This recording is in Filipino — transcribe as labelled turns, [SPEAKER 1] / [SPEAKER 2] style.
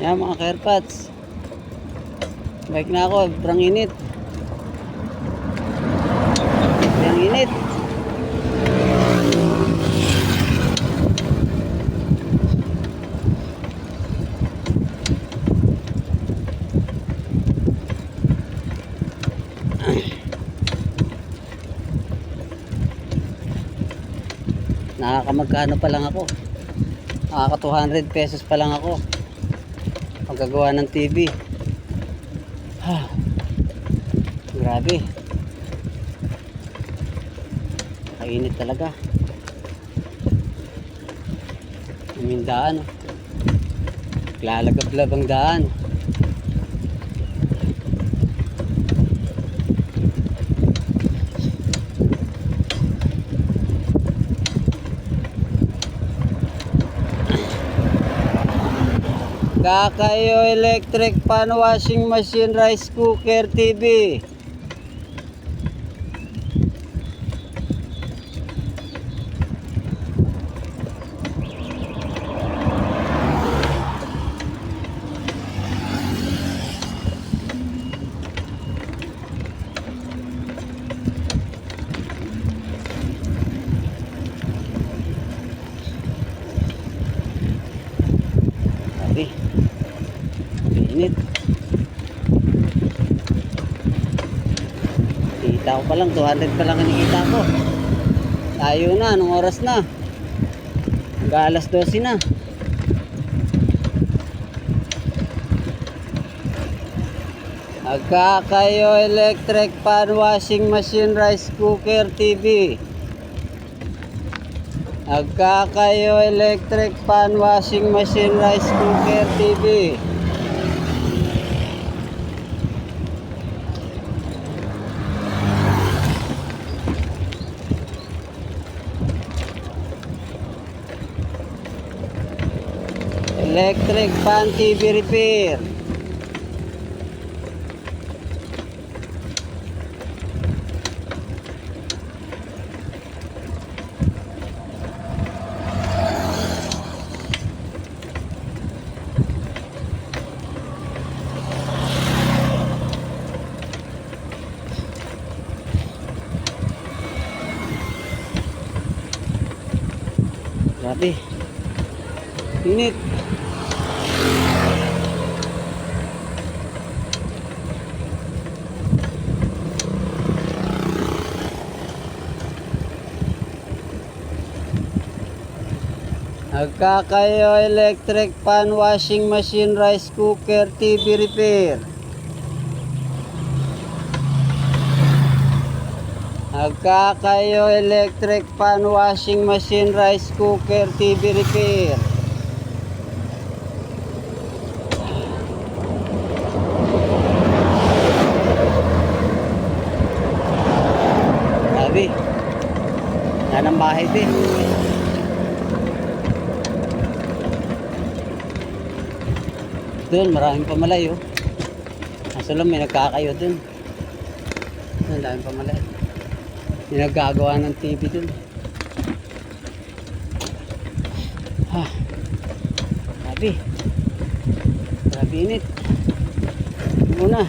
[SPEAKER 1] Ayan mga Kairpats. Bike na ako, sobrang init. Sobrang init. Nakakamagkano pa lang ako. Nakaka 200 pesos pa lang ako pagkagawa ng TV. Grabe, kainit talaga. Yung daan, lalagablab ang daan. Kakayo electric pan, washing machine, rice cooker, TV. Grabe, init. Kita ko pa lang 200 pa lang kinikita ko. Tayo na, anong oras na? Hanggang alas 12 na. Agkakayo electric pan, washing machine, rice cooker, TV. Agkakayo electric pan, washing machine, rice cooker, TV. Electric pan, TV repair. Grabe, init. Agkakayo electric pan, washing machine, rice cooker, TV repair. Agkakayo electric pan, washing machine, rice cooker, TV repair. Grabe, yan ang bahay din. Doon maraming pamalay oh. Kaso lang may nagkakayo dun. Ang daming pamalay. May naggagawa ng TV dun. Grabe. Grabe init. Muna.